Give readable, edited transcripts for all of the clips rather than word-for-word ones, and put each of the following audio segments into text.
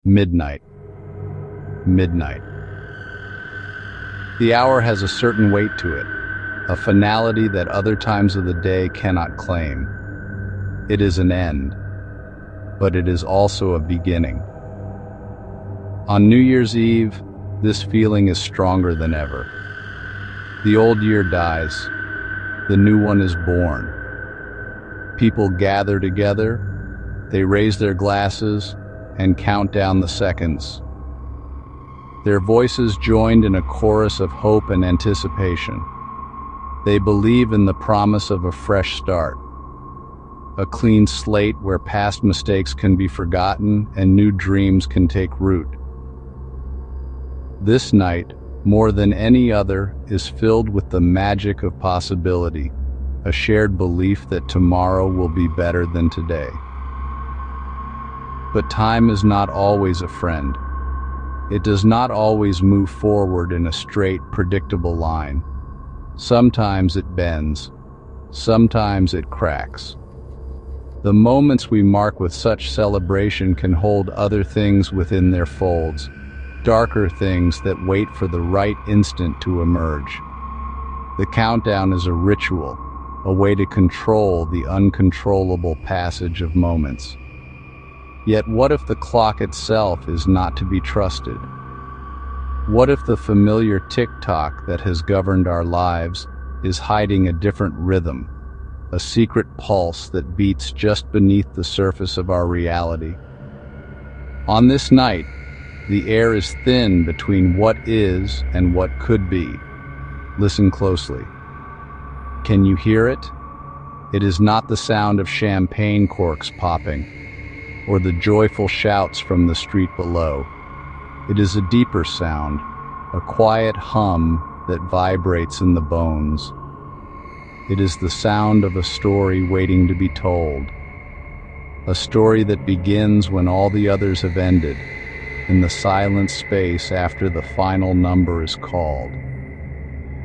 Midnight. Midnight. The hour has a certain weight to it, a finality that other times of the day cannot claim. It is an end, but it is also a beginning. On New Year's Eve, this feeling is stronger than ever. The old year dies, the new one is born. People gather together, they raise their glasses and count down the seconds. Their voices joined in a chorus of hope and anticipation. They believe in the promise of a fresh start, a clean slate where past mistakes can be forgotten and new dreams can take root. This night, more than any other, is filled with the magic of possibility, a shared belief that tomorrow will be better than today. But time is not always a friend. It does not always move forward in a straight, predictable line. Sometimes it bends, sometimes it cracks. The moments we mark with such celebration can hold other things within their folds, darker things that wait for the right instant to emerge. The countdown is a ritual, a way to control the uncontrollable passage of moments. Yet what if the clock itself is not to be trusted? What if the familiar tick-tock that has governed our lives is hiding a different rhythm, a secret pulse that beats just beneath the surface of our reality? On this night, the air is thin between what is and what could be. Listen closely. Can you hear it? It is not the sound of champagne corks popping, or the joyful shouts from the street below. It is a deeper sound, a quiet hum that vibrates in the bones. It is the sound of a story waiting to be told, a story that begins when all the others have ended, in the silent space after the final number is called.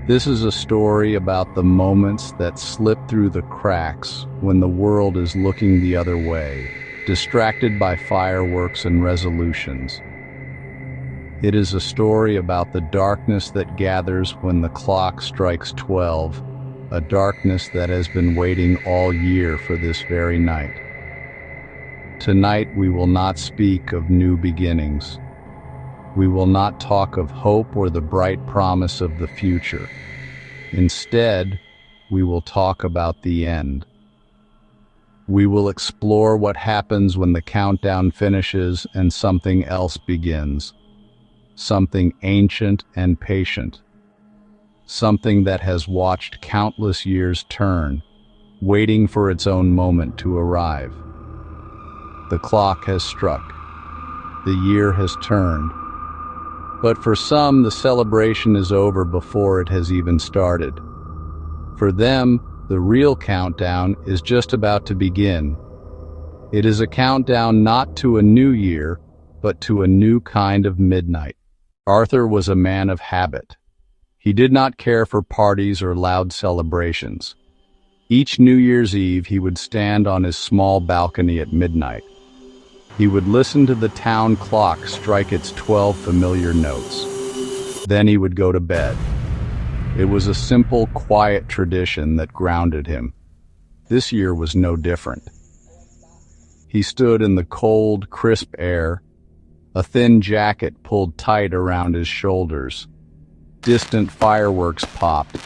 This is a story about the moments that slip through the cracks when the world is looking the other way, distracted by fireworks and resolutions. It is a story about the darkness that gathers when the clock strikes 12, a darkness that has been waiting all year for this very night. Tonight we will not speak of new beginnings. We will not talk of hope or the bright promise of the future. Instead, we will talk about the end. We will explore what happens when the countdown finishes and something else begins. Something ancient and patient. Something that has watched countless years turn, waiting for its own moment to arrive. The clock has struck. The year has turned. But for some, the celebration is over before it has even started. For them, the real countdown is just about to begin. It is a countdown not to a new year, but to a new kind of midnight. Arthur was a man of habit. He did not care for parties or loud celebrations. Each New Year's Eve, he would stand on his small balcony at midnight. He would listen to the town clock strike its 12 familiar notes. Then he would go to bed. It was a simple, quiet tradition that grounded him. This year was no different. He stood in the cold, crisp air, a thin jacket pulled tight around his shoulders. Distant fireworks popped.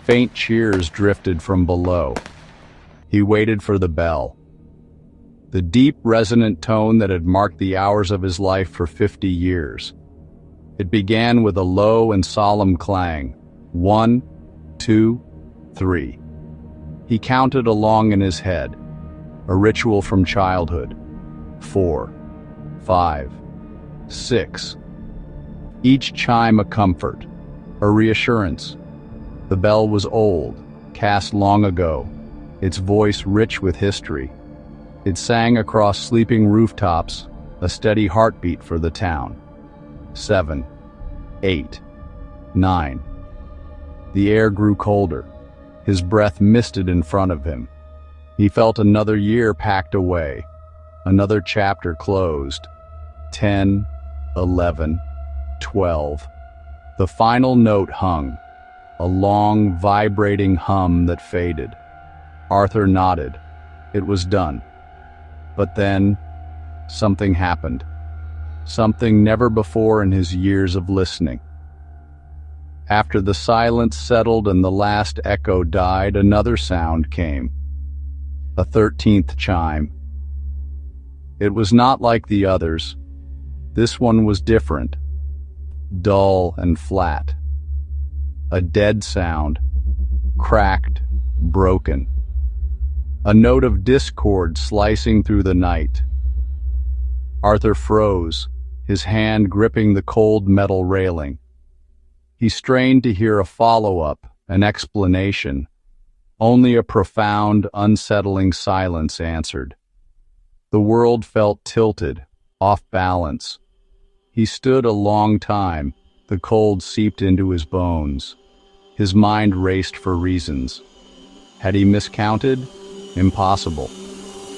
Faint cheers drifted from below. He waited for the bell. The deep, resonant tone that had marked the hours of his life for 50 years. It began with a low and solemn clang. 1, 2, 3. He counted along in his head, a ritual from childhood. 4, 5, 6. Each chime a comfort, a reassurance. The bell was old, cast long ago, its voice rich with history. It sang across sleeping rooftops, a steady heartbeat for the town. 7, 8, 9. The air grew colder. His breath misted in front of him. He felt another year packed away, another chapter closed. 10, 11, 12. The final note hung, a long, vibrating hum that faded. Arthur nodded. It was done. But then, something happened. Something never before in his years of listening. After the silence settled and the last echo died, another sound came. A 13th chime. It was not like the others. This one was different. Dull and flat. A dead sound. Cracked, broken. A note of discord slicing through the night. Arthur froze, his hand gripping the cold metal railing. He strained to hear a follow-up, an explanation. Only a profound, unsettling silence answered. The world felt tilted, off balance. He stood a long time, the cold seeped into his bones. His mind raced for reasons. Had he miscounted? Impossible.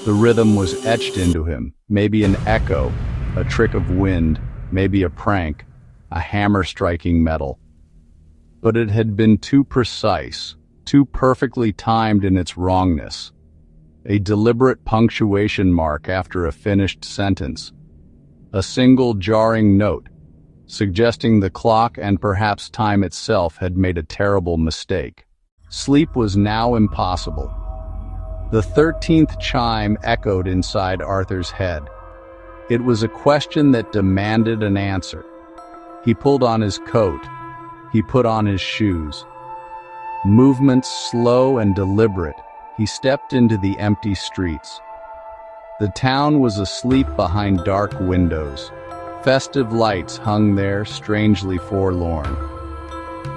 The rhythm was etched into him, maybe an echo, a trick of wind, maybe a prank, a hammer striking metal. But it had been too precise, too perfectly timed in its wrongness. A deliberate punctuation mark after a finished sentence. A single jarring note, suggesting the clock and perhaps time itself had made a terrible mistake. Sleep was now impossible. The 13th chime echoed inside Arthur's head. It was a question that demanded an answer. He pulled on his coat. He put on his shoes. Movements slow and deliberate, he stepped into the empty streets. The town was asleep behind dark windows. Festive lights hung there, strangely forlorn.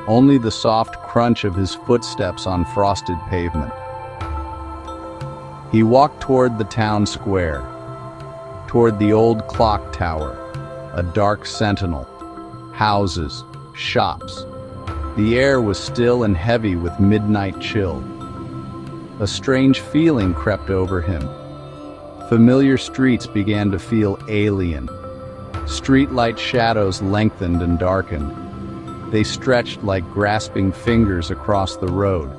Only the soft crunch of his footsteps on frosted pavement. He walked toward the town square, toward the old clock tower, a dark sentinel, houses, shops. The air was still and heavy with midnight chill. A strange feeling crept over him. Familiar streets began to feel alien. Streetlight shadows lengthened and darkened. They stretched like grasping fingers across the road.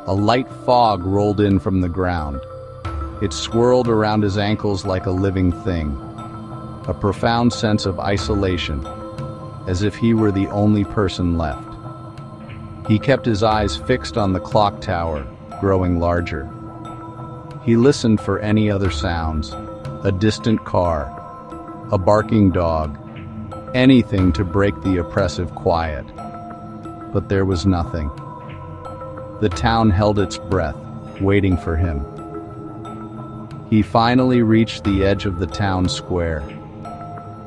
A light fog rolled in from the ground. It swirled around his ankles like a living thing. A profound sense of isolation, as if he were the only person left. He kept his eyes fixed on the clock tower, growing larger. He listened for any other sounds, a distant car, a barking dog, anything to break the oppressive quiet. But there was nothing. The town held its breath, waiting for him. He finally reached the edge of the town square.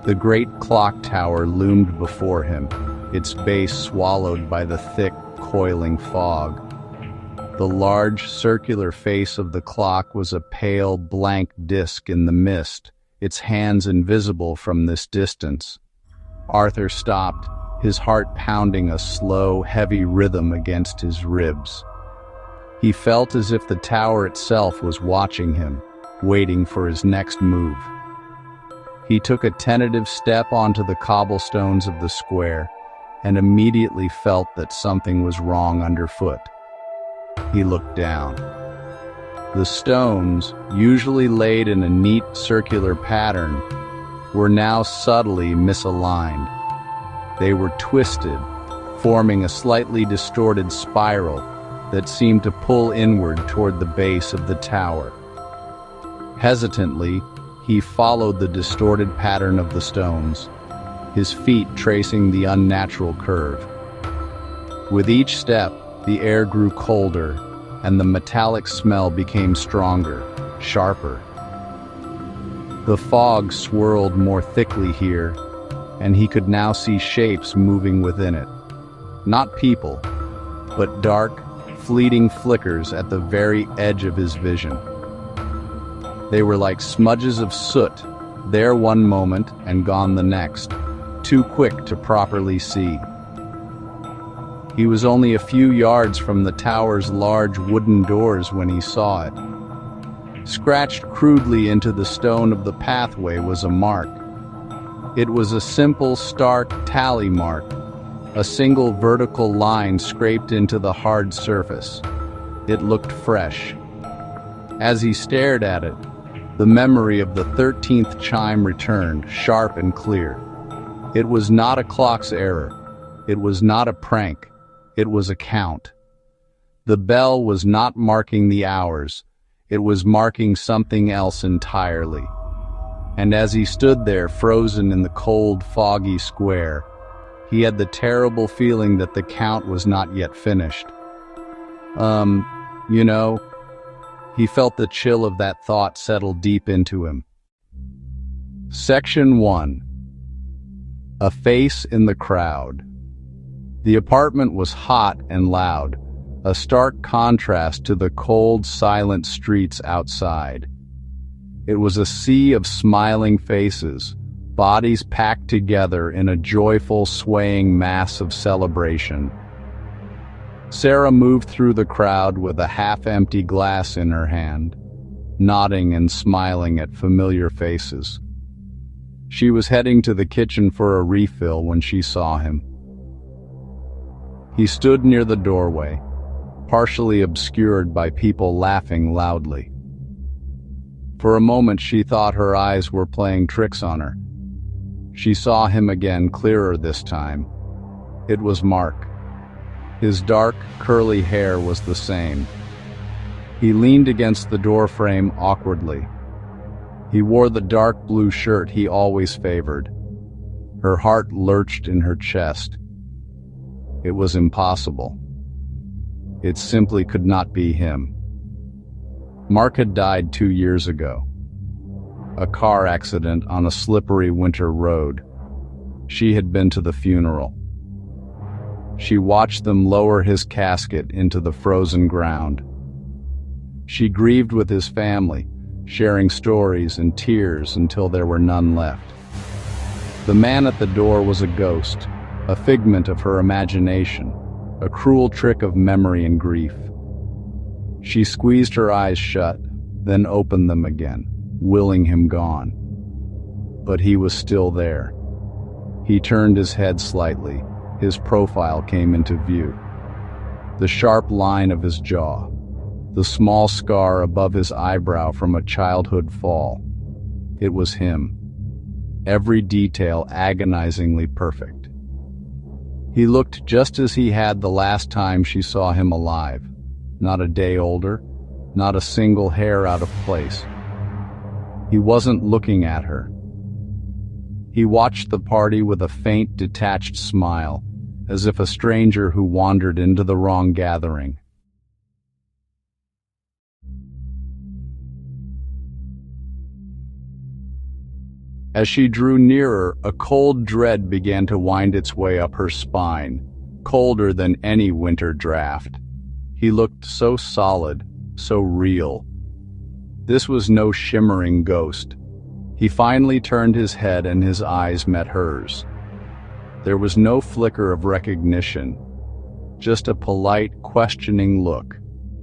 The great clock tower loomed before him, its base swallowed by the thick, coiling fog. The large, circular face of the clock was a pale, blank disk in the mist, its hands invisible from this distance. Arthur stopped, his heart pounding a slow, heavy rhythm against his ribs. He felt as if the tower itself was watching him, waiting for his next move. He took a tentative step onto the cobblestones of the square and immediately felt that something was wrong underfoot. He looked down. The stones, usually laid in a neat circular pattern, were now subtly misaligned. They were twisted, forming a slightly distorted spiral that seemed to pull inward toward the base of the tower. Hesitantly, he followed the distorted pattern of the stones, his feet tracing the unnatural curve. With each step, the air grew colder, and the metallic smell became stronger, sharper. The fog swirled more thickly here, and he could now see shapes moving within it. Not people, but dark, fleeting flickers at the very edge of his vision. They were like smudges of soot, there one moment and gone the next, too quick to properly see. He was only a few yards from the tower's large wooden doors when he saw it. Scratched crudely into the stone of the pathway was a mark, It was a simple, stark tally mark, a single vertical line scraped into the hard surface. It looked fresh. As he stared at it, the memory of the 13th chime returned, sharp and clear. It was not a clock's error. It was not a prank. It was a count. The bell was not marking the hours. It was marking something else entirely. And as he stood there, frozen in the cold, foggy square, he had the terrible feeling that the count was not yet finished. He felt the chill of that thought settle deep into him. Section 1. A face in the crowd. The apartment was hot and loud, a stark contrast to the cold, silent streets outside. It was a sea of smiling faces, bodies packed together in a joyful, swaying mass of celebration. Sarah moved through the crowd with a half-empty glass in her hand, nodding and smiling at familiar faces. She was heading to the kitchen for a refill when she saw him. He stood near the doorway, partially obscured by people laughing loudly. For a moment she thought her eyes were playing tricks on her. She saw him again, clearer this time. It was Mark. His dark, curly hair was the same. He leaned against the doorframe awkwardly. He wore the dark blue shirt he always favored. Her heart lurched in her chest. It was impossible. It simply could not be him. Mark had died 2 years ago. A car accident on a slippery winter road. She had been to the funeral. She watched them lower his casket into the frozen ground. She grieved with his family, sharing stories and tears until there were none left. The man at the door was a ghost, a figment of her imagination, a cruel trick of memory and grief. She squeezed her eyes shut, then opened them again, willing him gone. But he was still there. He turned his head slightly. His profile came into view. The sharp line of his jaw, the small scar above his eyebrow from a childhood fall. It was him. Every detail agonizingly perfect. He looked just as he had the last time she saw him alive. Not a day older, not a single hair out of place. He wasn't looking at her. He watched the party with a faint, detached smile, as if a stranger who wandered into the wrong gathering. As she drew nearer, a cold dread began to wind its way up her spine, colder than any winter draft. He looked so solid, so real. This was no shimmering ghost. He finally turned his head and his eyes met hers. There was no flicker of recognition, just a polite, questioning look.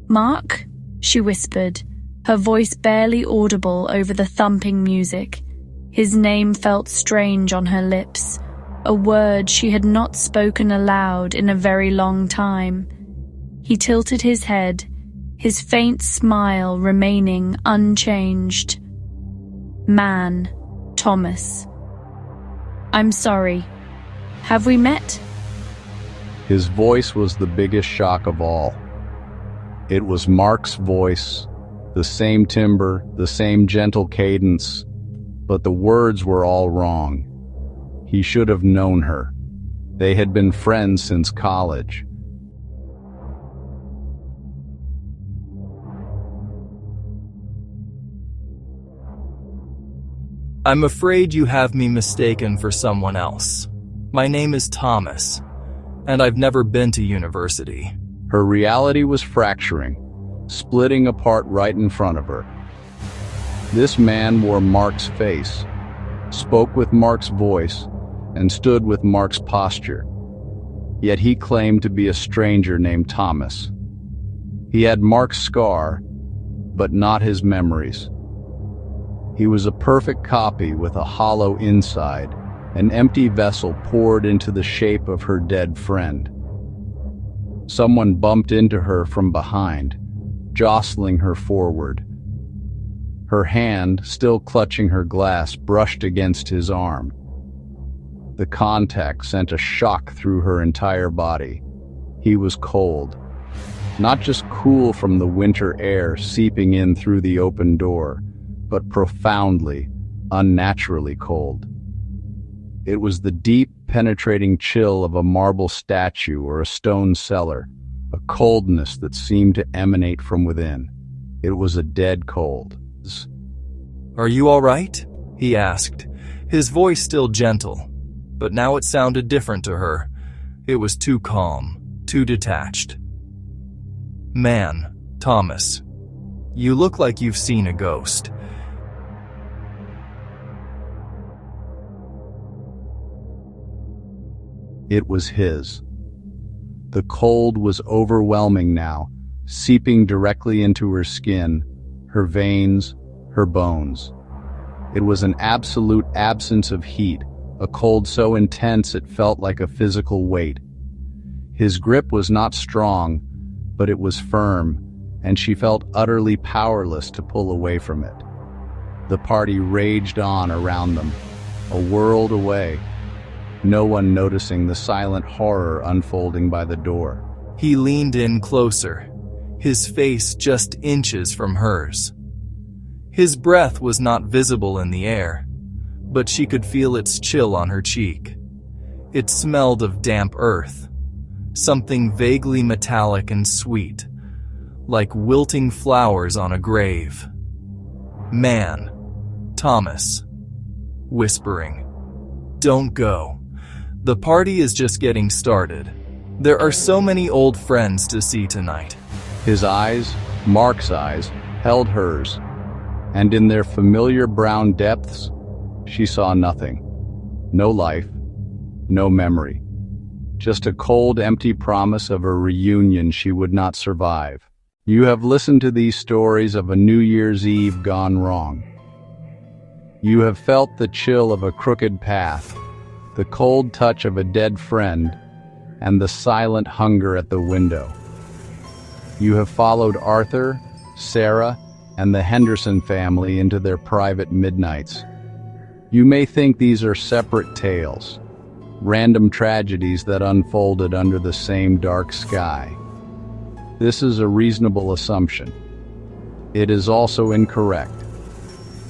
"Mark?" she whispered, her voice barely audible over the thumping music. His name felt strange on her lips, a word she had not spoken aloud in a very long time. He tilted his head, his faint smile remaining unchanged. "Man, Thomas. I'm sorry. Have we met?" His voice was the biggest shock of all. It was Mark's voice, the same timbre, the same gentle cadence, but the words were all wrong. He should have known her. They had been friends since college. "I'm afraid you have me mistaken for someone else. My name is Thomas, and I've never been to university." Her reality was fracturing, splitting apart right in front of her. This man wore Mark's face, spoke with Mark's voice, and stood with Mark's posture. Yet he claimed to be a stranger named Thomas. He had Mark's scar, but not his memories. He was a perfect copy with a hollow inside, An empty vessel poured into the shape of her dead friend. Someone bumped into her from behind, jostling her forward. Her hand, still clutching her glass, brushed against his arm. The contact sent a shock through her entire body. He was cold. Not just cool from the winter air seeping in through the open door, but profoundly, unnaturally cold. It was the deep, penetrating chill of a marble statue or a stone cellar, a coldness that seemed to emanate from within. It was a dead cold. "Are you all right?" he asked, his voice still gentle, but now it sounded different to her. It was too calm, too detached. "Man, Thomas, you look like you've seen a ghost." It was his. The cold was overwhelming now, seeping directly into her skin, her veins, her bones. It was an absolute absence of heat, a cold so intense it felt like a physical weight. His grip was not strong, but it was firm, and she felt utterly powerless to pull away from it. The party raged on around them, a world away, no one noticing the silent horror unfolding by the door. He leaned in closer, his face just inches from hers. His breath was not visible in the air, but she could feel its chill on her cheek. It smelled of damp earth, something vaguely metallic and sweet, like wilting flowers on a grave. "Man, Thomas," whispering, "don't go. The party is just getting started. There are so many old friends to see tonight." His eyes, Mark's eyes, held hers, and in their familiar brown depths, she saw nothing. No life, no memory. Just a cold, empty promise of a reunion she would not survive. You have listened to these stories of a New Year's Eve gone wrong. You have felt the chill of a crooked path, the cold touch of a dead friend, and the silent hunger at the window. You have followed Arthur, Sarah, and the Henderson family into their private midnights. You may think these are separate tales, random tragedies that unfolded under the same dark sky. This is a reasonable assumption. It is also incorrect.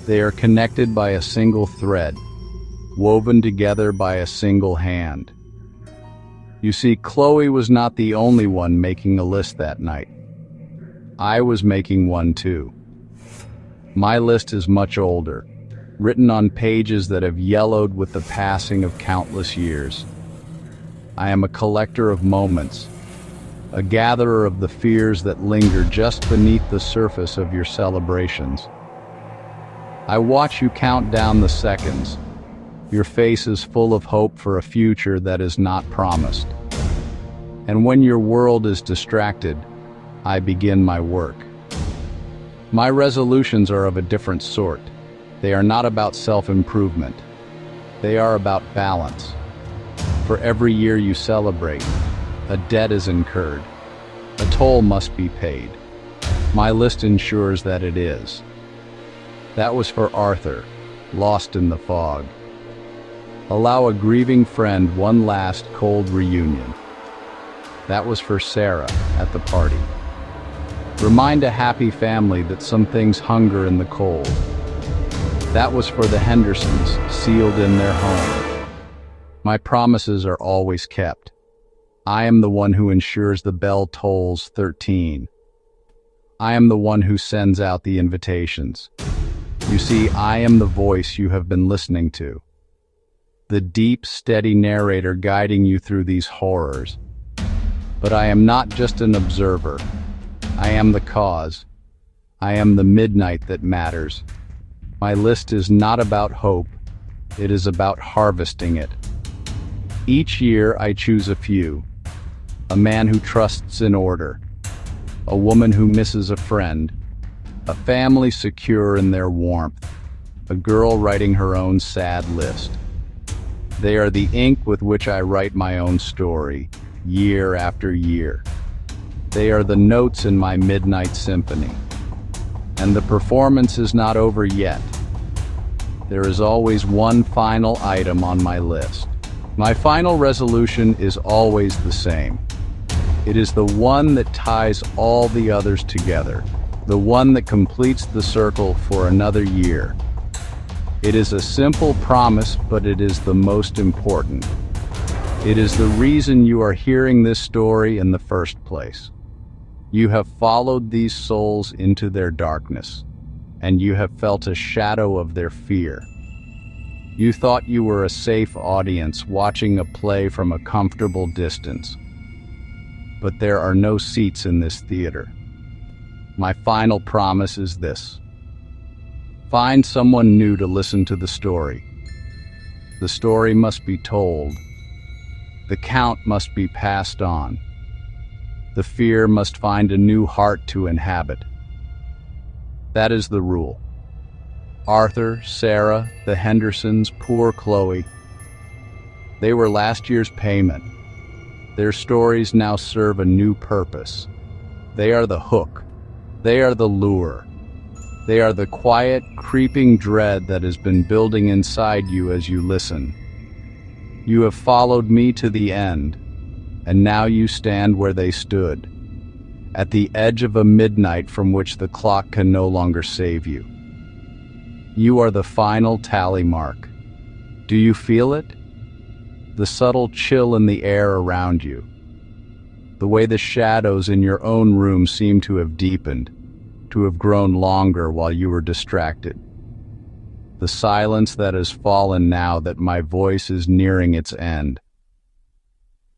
They are connected by a single thread, woven together by a single hand. You see, Chloe was not the only one making a list that night. I was making one too. My list is much older, written on pages that have yellowed with the passing of countless years. I am a collector of moments, a gatherer of the fears that linger just beneath the surface of your celebrations. I watch you count down the seconds, your face is full of hope for a future that is not promised. And when your world is distracted, I begin my work. My resolutions are of a different sort. They are not about self-improvement. They are about balance. For every year you celebrate, a debt is incurred. A toll must be paid. My list ensures that it is. That was for Arthur, lost in the fog. Allow a grieving friend one last cold reunion. That was for Sarah at the party. Remind a happy family that some things hunger in the cold. That was for the Hendersons, sealed in their home. My promises are always kept. I am the one who ensures the bell tolls 13. I am the one who sends out the invitations. You see, I am the voice you have been listening to. The deep, steady narrator guiding you through these horrors. But I am not just an observer. I am the cause. I am the midnight that matters. My list is not about hope. It is about harvesting it. Each year I choose a few. A man who trusts in order. A woman who misses a friend. A family secure in their warmth. A girl writing her own sad list. They are the ink with which I write my own story, year after year. They are the notes in my midnight symphony. And the performance is not over yet. There is always one final item on my list. My final resolution is always the same. It is the one that ties all the others together, the one that completes the circle for another year. It is a simple promise, but it is the most important. It is the reason you are hearing this story in the first place. You have followed these souls into their darkness, and you have felt a shadow of their fear. You thought you were a safe audience watching a play from a comfortable distance. But there are no seats in this theater. My final promise is this. Find someone new to listen to the story. The story must be told. The count must be passed on. The fear must find a new heart to inhabit. That is the rule. Arthur, Sarah, the Hendersons, poor Chloe. They were last year's payment. Their stories now serve a new purpose. They are the hook. They are the lure. They are the quiet, creeping dread that has been building inside you as you listen. You have followed me to the end, and now you stand where they stood, at the edge of a midnight from which the clock can no longer save you. You are the final tally mark. Do you feel it? The subtle chill in the air around you. The way the shadows in your own room seem to have deepened, to have grown longer while you were distracted. The silence that has fallen now that my voice is nearing its end.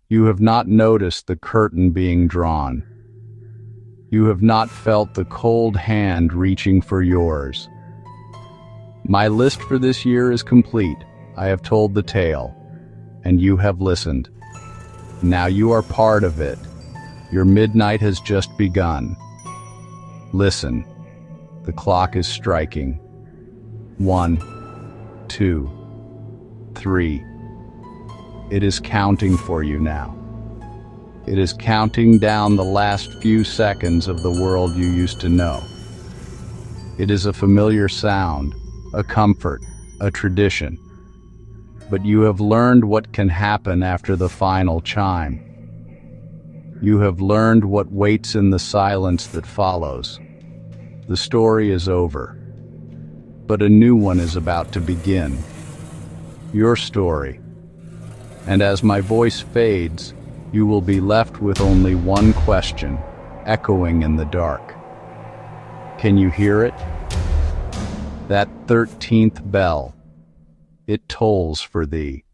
You have not noticed the curtain being drawn. You have not felt the cold hand reaching for yours. My list for this year is complete. I have told the tale, and you have listened. Now you are part of it. Your midnight has just begun. Listen, the clock is striking. 1, 2, 3. It is counting for you now. It is counting down the last few seconds of the world you used to know. It is a familiar sound, a comfort, a tradition. But you have learned what can happen after the final chime. You have learned what waits in the silence that follows. The story is over, but a new one is about to begin. Your story. And as my voice fades, you will be left with only one question, echoing in the dark. Can you hear it? That 13th bell. It tolls for thee.